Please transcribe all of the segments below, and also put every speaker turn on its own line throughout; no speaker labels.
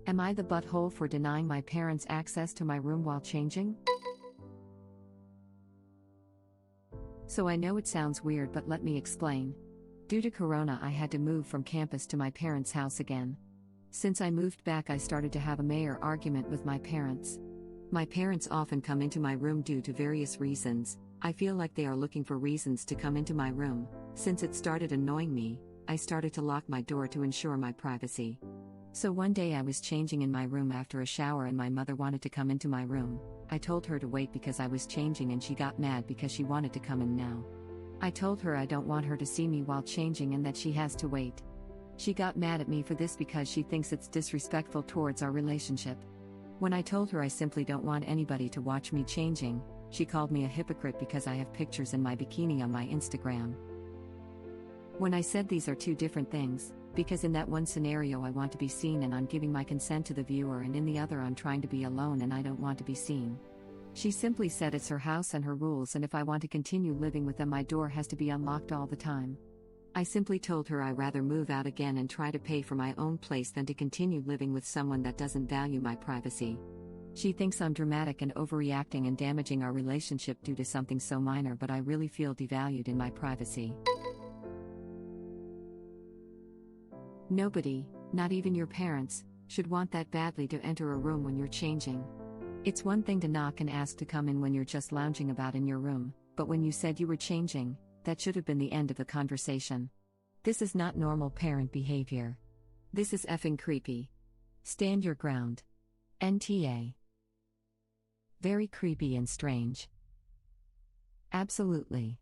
Am I the butthole for denying my parents access to my room while changing? So I know it sounds weird, but let me explain. Due to Corona, I had to move from campus to my parents' house again. Since I moved back, I started to have a major argument with my parents. My parents often come into my room due to various reasons. I feel like they are looking for reasons to come into my room. Since it started annoying me, I started to lock my door to ensure my privacy. So one day I was changing in my room after a shower and my mother wanted to come into my room. I told her to wait because I was changing and she got mad because she wanted to come in now. I told her I don't want her to see me while changing and that she has to wait. She got mad at me for this because she thinks it's disrespectful towards our relationship. When I told her I simply don't want anybody to watch me changing, she called me a hypocrite because I have pictures in my bikini on my Instagram. When I said these are two different things, because in that one scenario I want to be seen and I'm giving my consent to the viewer, and in the other I'm trying to be alone and I don't want to be seen. She simply said it's her house and her rules, and if I want to continue living with them my door has to be unlocked all the time. I simply told her I'd rather move out again and try to pay for my own place than to continue living with someone that doesn't value my privacy. She thinks I'm dramatic and overreacting and damaging our relationship due to something so minor, but I really feel devalued in my privacy. Nobody, not even your parents, should want that badly to enter a room when you're changing. It's one thing to knock and ask to come in when you're just lounging about in your room, but when you said you were changing, that should have been the end of the conversation. This is not normal parent behavior. This is effing creepy. Stand your ground. NTA. Very creepy and strange. Absolutely.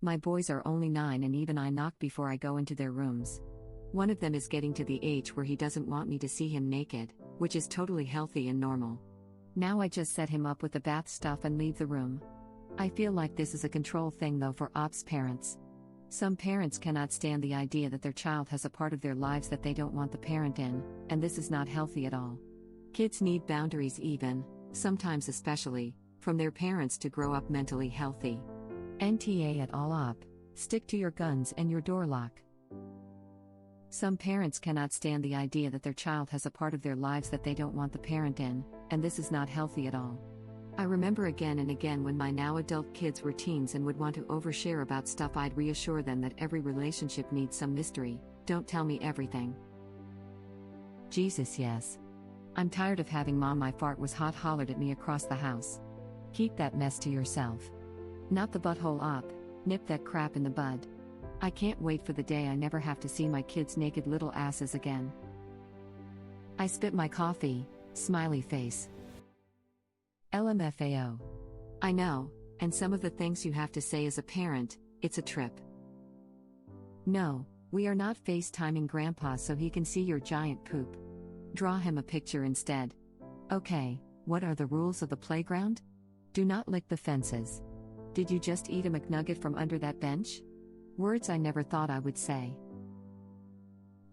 My boys are only 9 and even I knock before I go into their rooms. One of them is getting to the age where he doesn't want me to see him naked, which is totally healthy and normal. Now I just set him up with the bath stuff and leave the room. I feel like this is a control thing though for ops parents. Some parents cannot stand the idea that their child has a part of their lives that they don't want the parent in, and this is not healthy at all. Kids need boundaries, even, sometimes especially, from their parents to grow up mentally healthy. NTA at all up. Stick to your guns and your door lock. Some parents cannot stand the idea that their child has a part of their lives that they don't want the parent in, and this is not healthy at all. I remember again and again when my now adult kids were teens and would want to overshare about stuff, I'd reassure them that every relationship needs some mystery. Don't tell me everything. Jesus, yes. I'm tired of having mom my fart was hot hollered at me across the house. Keep that mess to yourself. Not the butthole op, nip that crap in the bud. I can't wait for the day I never have to see my kids' naked little asses again. I spit my coffee, smiley face. LMFAO. I know, and some of the things you have to say as a parent, it's a trip. No, we are not FaceTiming Grandpa so he can see your giant poop. Draw him a picture instead. Okay, what are the rules of the playground? Do not lick the fences. Did you just eat a McNugget from under that bench? Words I never thought I would say.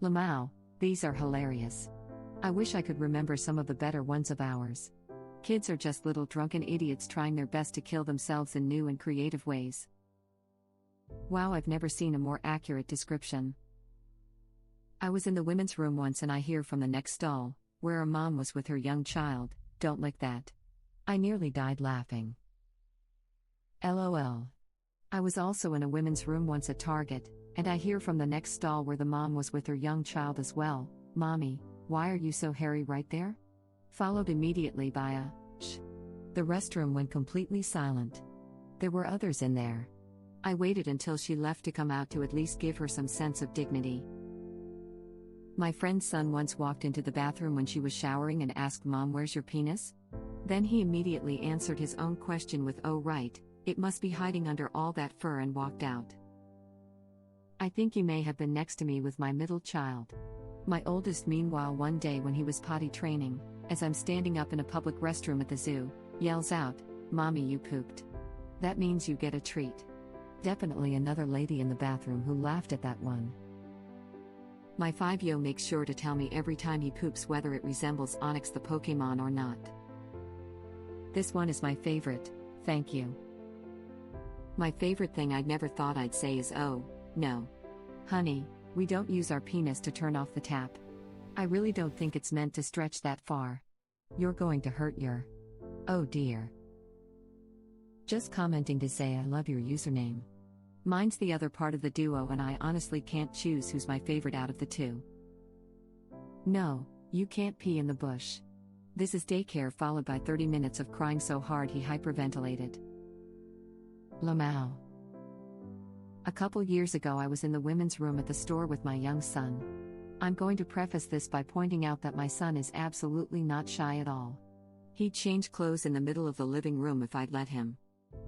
Lamau, these are hilarious. I wish I could remember some of the better ones of ours. Kids are just little drunken idiots trying their best to kill themselves in new and creative ways. Wow, I've never seen a more accurate description. I was in the women's room once and I hear from the next stall, where a mom was with her young child, "Don't lick that." I nearly died laughing. LOL. I was also in a women's room once at Target, and I hear from the next stall where the mom was with her young child as well, "Mommy, why are you so hairy right there?" Followed immediately by a shh. The restroom went completely silent. There were others in there. I waited until she left to come out to at least give her some sense of dignity. My friend's son once walked into the bathroom when she was showering and asked, "Mom, where's your penis?" Then he immediately answered his own question with, "Oh right, it must be hiding under all that fur," and walked out. I think you may have been next to me with my middle child. My oldest, meanwhile, one day when he was potty training, as I'm standing up in a public restroom at the zoo, yells out, "Mommy, you pooped. That means you get a treat." Definitely another lady in the bathroom who laughed at that one. My 5-yo makes sure to tell me every time he poops whether it resembles Onyx the Pokemon or not. This one is my favorite, thank you. My favorite thing I'd never thought I'd say is, "Oh, no. Honey, we don't use our penis to turn off the tap. I really don't think it's meant to stretch that far. You're going to hurt your. Oh dear. Just commenting to say I love your username. Mine's the other part of the duo and I honestly can't choose who's my favorite out of the two. No, you can't pee in the bush. This is daycare followed by 30 minutes of crying so hard he hyperventilated. Lamau. A couple years ago I was in the women's room at the store with my young son. I'm going to preface this by pointing out that my son is absolutely not shy at all. He'd change clothes in the middle of the living room if I'd let him.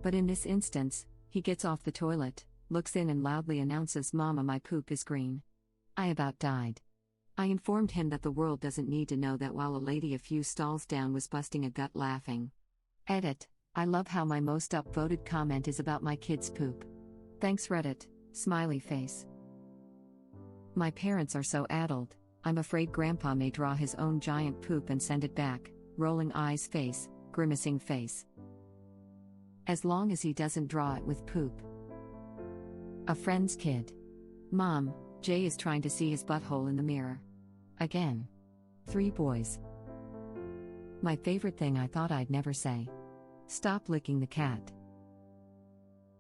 But in this instance, he gets off the toilet, looks in and loudly announces, "Mama, my poop is green." I about died. I informed him that the world doesn't need to know that while a lady a few stalls down was busting a gut laughing. Edit. I love how my most upvoted comment is about my kid's poop. Thanks Reddit, smiley face. My parents are so addled, I'm afraid Grandpa may draw his own giant poop and send it back, rolling eyes face, grimacing face. As long as he doesn't draw it with poop. A friend's kid. Mom, Jay is trying to see his butthole in the mirror. Again. 3 boys. My favorite thing I thought I'd never say. Stop licking the cat.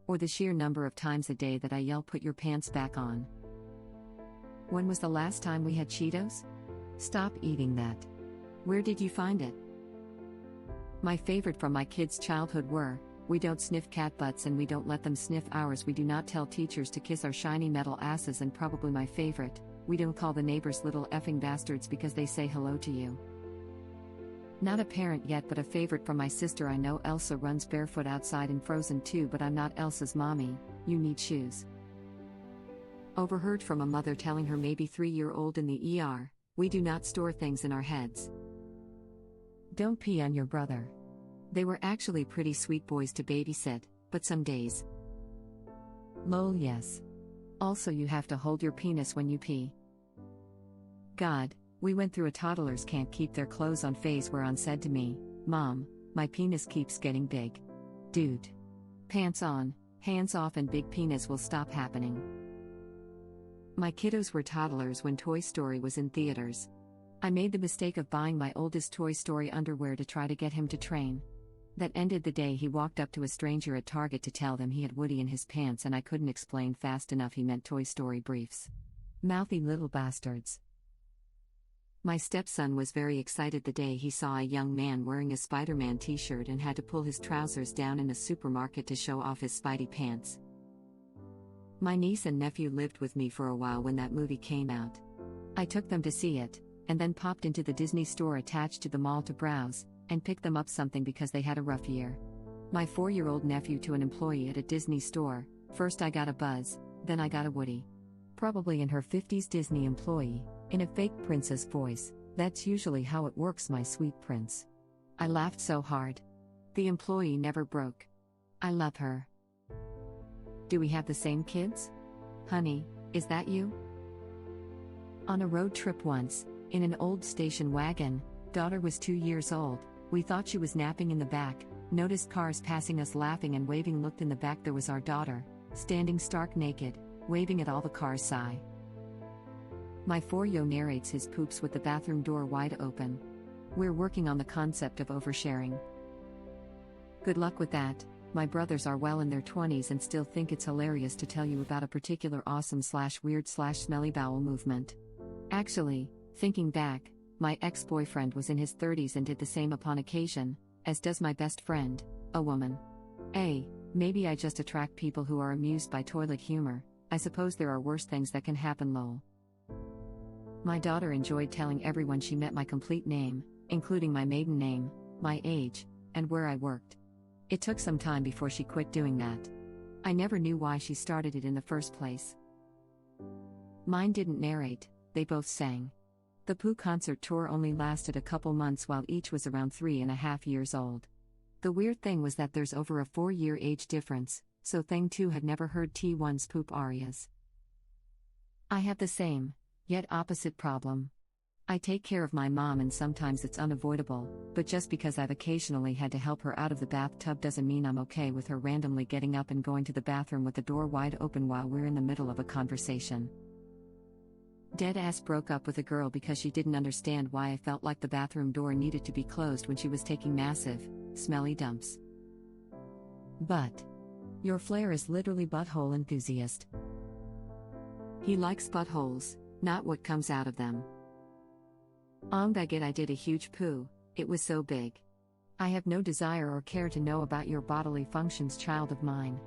Or the sheer number of times a day that I yell, "Put your pants back on." When was the last time we had Cheetos? Stop eating that. Where did you find it? My favorite from my kids' childhood were, "We don't sniff cat butts and we don't let them sniff ours. We do not tell teachers to kiss our shiny metal asses," and probably my favorite, "We don't call the neighbors little effing bastards because they say hello to you." Not a parent yet, but a favorite from my sister. "I know Elsa runs barefoot outside in Frozen 2, but I'm not Elsa's mommy, you need shoes." Overheard from a mother telling her maybe 3-year-old in the ER, "We do not store things in our heads." Don't pee on your brother. They were actually pretty sweet boys to babysit, but some days. Lol, yes. Also, you have to hold your penis when you pee. God, we went through a toddlers can't keep their clothes on phase where On said to me, "Mom, my penis keeps getting big." Dude. Pants on, hands off, and big penis will stop happening. My kiddos were toddlers when Toy Story was in theaters. I made the mistake of buying my oldest Toy Story underwear to try to get him to train. That ended the day he walked up to a stranger at Target to tell them he had Woody in his pants and I couldn't explain fast enough he meant Toy Story briefs. Mouthy little bastards. My stepson was very excited the day he saw a young man wearing a Spider-Man t-shirt and had to pull his trousers down in a supermarket to show off his Spidey pants. My niece and nephew lived with me for a while when that movie came out. I took them to see it, and then popped into the Disney store attached to the mall to browse, and pick them up something because they had a rough year. My 4-year-old nephew to an employee at a Disney store, "First I got a Buzz, then I got a Woody." Probably in her 50s Disney employee, in a fake princess voice, "That's usually how it works, my sweet prince." I laughed so hard. The employee never broke. I love her. Do we have the same kids? Honey, is that you? On a road trip once, in an old station wagon, daughter was 2 years old. We thought she was napping in the back, noticed cars passing us laughing and waving, looked in the back, there was our daughter, standing stark naked, waving at all the cars. Sigh. My 4-yo narrates his poops with the bathroom door wide open. We're working on the concept of oversharing. Good luck with that. My brothers are well in their 20s and still think it's hilarious to tell you about a particular awesome/weird/smelly bowel movement. Actually, thinking back, my ex-boyfriend was in his 30s and did the same upon occasion, as does my best friend, a woman. Maybe I just attract people who are amused by toilet humor. I suppose there are worse things that can happen, lol. My daughter enjoyed telling everyone she met my complete name, including my maiden name, my age, and where I worked. It took some time before she quit doing that. I never knew why she started it in the first place. Mine didn't narrate, they both sang. The Pooh concert tour only lasted a couple months while each was around 3.5 years old. The weird thing was that there's over a 4-year age difference, so Thing 2 had never heard T1's poop arias. I have the same, yet opposite problem. I take care of my mom and sometimes it's unavoidable, but just because I've occasionally had to help her out of the bathtub doesn't mean I'm okay with her randomly getting up and going to the bathroom with the door wide open while we're in the middle of a conversation. Deadass broke up with a girl because she didn't understand why I felt like the bathroom door needed to be closed when she was taking massive, smelly dumps. But your flair is literally butthole enthusiast. He likes buttholes, not what comes out of them. On Baguette, I did a huge poo. It was so big. I have no desire or care to know about your bodily functions, child of mine.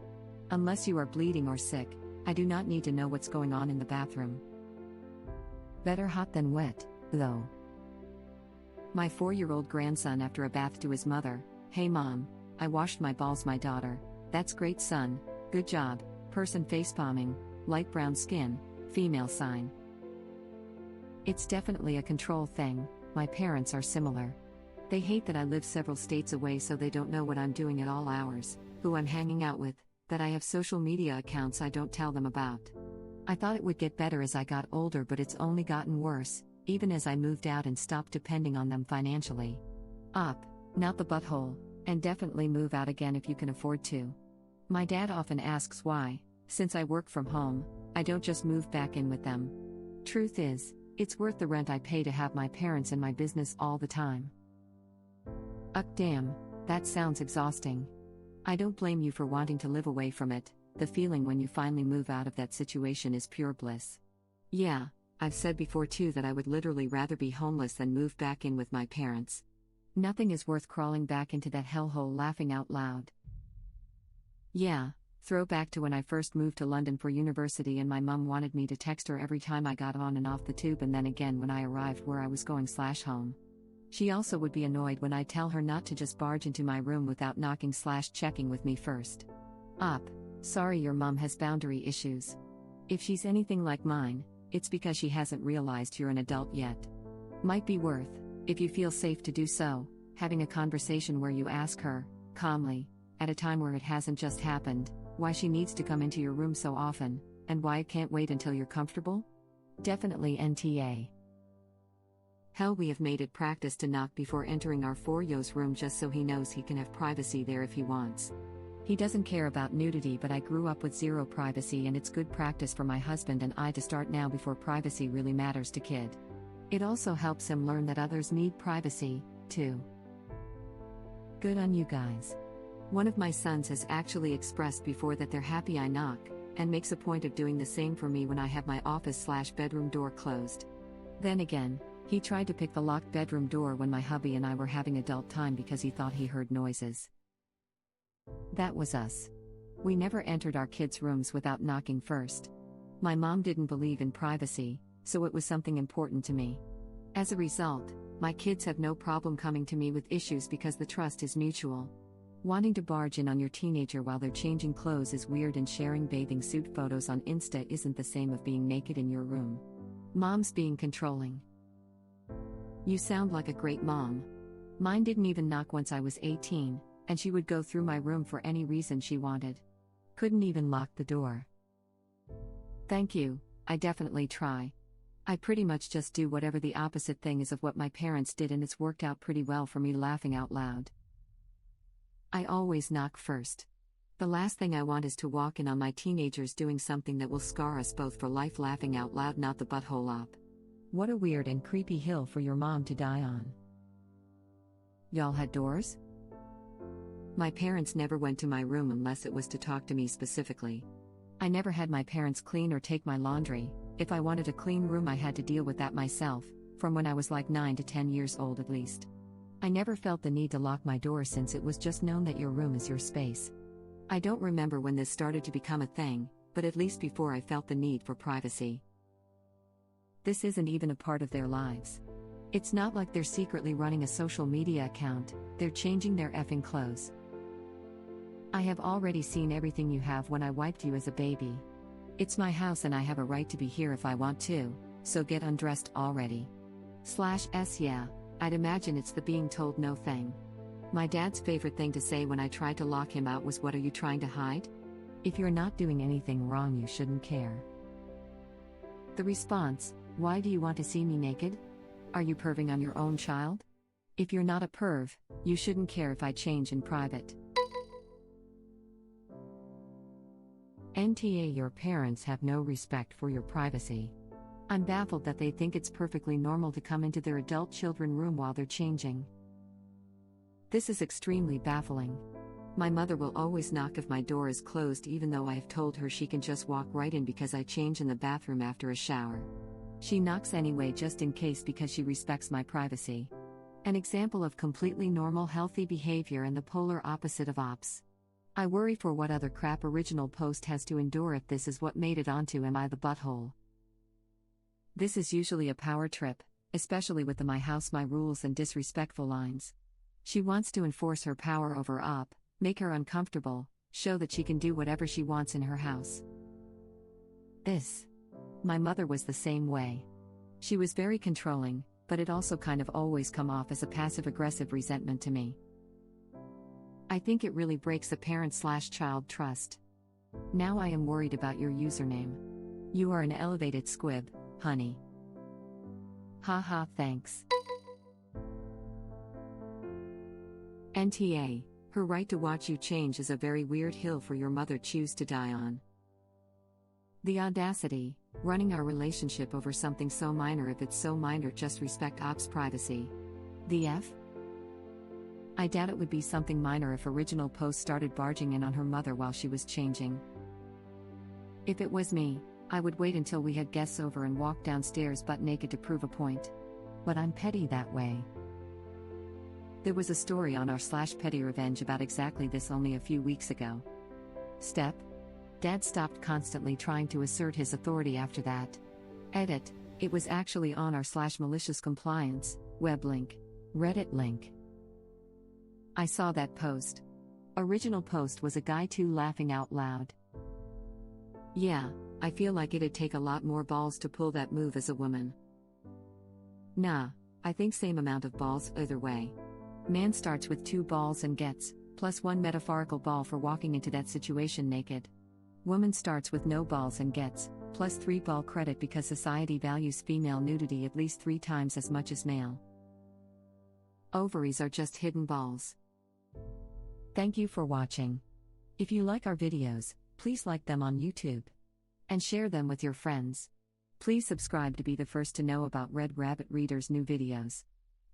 Unless you are bleeding or sick, I do not need to know what's going on in the bathroom. Better hot than wet, though. My 4-year-old grandson after a bath to his mother, "Hey mom, I washed my balls, my daughter." "That's great son, good job." Person facepalming, light brown skin, female sign. It's definitely a control thing. My parents are similar. They hate that I live several states away, so they don't know what I'm doing at all hours, who I'm hanging out with, that I have social media accounts I don't tell them about. I thought it would get better as I got older, but it's only gotten worse, even as I moved out and stopped depending on them financially. Up, not the butthole, and definitely move out again if you can afford to. My dad often asks why, since I work from home, I don't just move back in with them. Truth is, it's worth the rent I pay to have my parents in my business all the time. Damn, that sounds exhausting. I don't blame you for wanting to live away from it. The feeling when you finally move out of that situation is pure bliss. Yeah, I've said before too that I would literally rather be homeless than move back in with my parents. Nothing is worth crawling back into that hellhole laughing out loud. Yeah, throwback to when I first moved to London for university and my mum wanted me to text her every time I got on and off the tube, and then again when I arrived where I was going/home. She also would be annoyed when I tell her not to just barge into my room without knocking/checking with me first. Sorry, your mum has boundary issues. If she's anything like mine, it's because she hasn't realized you're an adult yet. Might be worth, if you feel safe to do so, having a conversation where you ask her, calmly, at a time where it hasn't just happened, why she needs to come into your room so often, and why it can't wait until you're comfortable? Definitely NTA. Hell, we have made it practice to knock before entering our 4-yo's room just so he knows he can have privacy there if he wants. He doesn't care about nudity, but I grew up with zero privacy, and it's good practice for my husband and I to start now before privacy really matters to kid. It also helps him learn that others need privacy, too. Good on you guys. One of my sons has actually expressed before that they're happy I knock, and makes a point of doing the same for me when I have my office/bedroom door closed. Then again, he tried to pick the locked bedroom door when my hubby and I were having adult time because he thought he heard noises. That was us. We never entered our kids' rooms without knocking first. My mom didn't believe in privacy, so it was something important to me. As a result, my kids have no problem coming to me with issues because the trust is mutual. Wanting to barge in on your teenager while they're changing clothes is weird, and sharing bathing suit photos on Insta isn't the same of being naked in your room. Mom's being controlling. You sound like a great mom. Mine didn't even knock once I was 18. And she would go through my room for any reason she wanted. Couldn't even lock the door. Thank you, I definitely try. I pretty much just do whatever the opposite thing is of what my parents did, and it's worked out pretty well for me, laughing out loud. I always knock first. The last thing I want is to walk in on my teenagers doing something that will scar us both for life, laughing out loud, not the butthole op. What a weird and creepy hill for your mom to die on. Y'all had doors? My parents never went to my room unless it was to talk to me specifically. I never had my parents clean or take my laundry. If I wanted a clean room, I had to deal with that myself, from when I was like 9 to 10 years old at least. I never felt the need to lock my door since it was just known that your room is your space. I don't remember when this started to become a thing, but at least before I felt the need for privacy. This isn't even a part of their lives. It's not like they're secretly running a social media account, they're changing their effing clothes. I have already seen everything you have when I wiped you as a baby. It's my house and I have a right to be here if I want to, so get undressed already. /s yeah, I'd imagine it's the being told no thing. My dad's favorite thing to say when I tried to lock him out was, "What are you trying to hide? If you're not doing anything wrong, you shouldn't care." The response, "Why do you want to see me naked? Are you perving on your own child? If you're not a perv, you shouldn't care if I change in private." NTA, your parents have no respect for your privacy. I'm baffled that they think it's perfectly normal to come into their adult children's room while they're changing. This is extremely baffling. My mother will always knock if my door is closed, even though I have told her she can just walk right in because I change in the bathroom after a shower. She knocks anyway just in case because she respects my privacy. An example of completely normal healthy behavior and the polar opposite of ops. I worry for what other crap original post has to endure if this is what made it onto Am I the Butthole. This is usually a power trip, especially with the my house my rules and disrespectful lines. She wants to enforce her power over op, make her uncomfortable, show that she can do whatever she wants in her house. My mother was the same way. She was very controlling, but it also kind of always come off as a passive-aggressive resentment to me. I think it really breaks a parent/child trust. Now I am worried about your username. You are an elevated squib, honey. Haha, thanks. NTA, her right to watch you change is a very weird hill for your mother choose to die on. The audacity, running our relationship over something so minor. If it's so minor, just respect op's privacy. The F? I doubt it would be something minor if original post started barging in on her mother while she was changing. If it was me, I would wait until we had guests over and walk downstairs butt naked to prove a point. But I'm petty that way. There was a story on our /petty revenge about exactly this only a few weeks ago. Step. Dad stopped constantly trying to assert his authority after that. Edit. It was actually on our /malicious compliance, web link, Reddit link. I saw that post. Original post was a guy too laughing out loud. Yeah, I feel like it'd take a lot more balls to pull that move as a woman. Nah, I think same amount of balls either way. Man starts with 2 balls and gets, plus 1 metaphorical ball for walking into that situation naked. Woman starts with no balls and gets, plus 3 ball credit because society values female nudity at least 3 times as much as male. Ovaries are just hidden balls. Thank you for watching. If you like our videos, please like them on YouTube. And share them with your friends. Please subscribe to be the first to know about Red Rabbit Reader's new videos.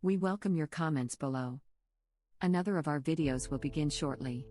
We welcome your comments below. Another of our videos will begin shortly.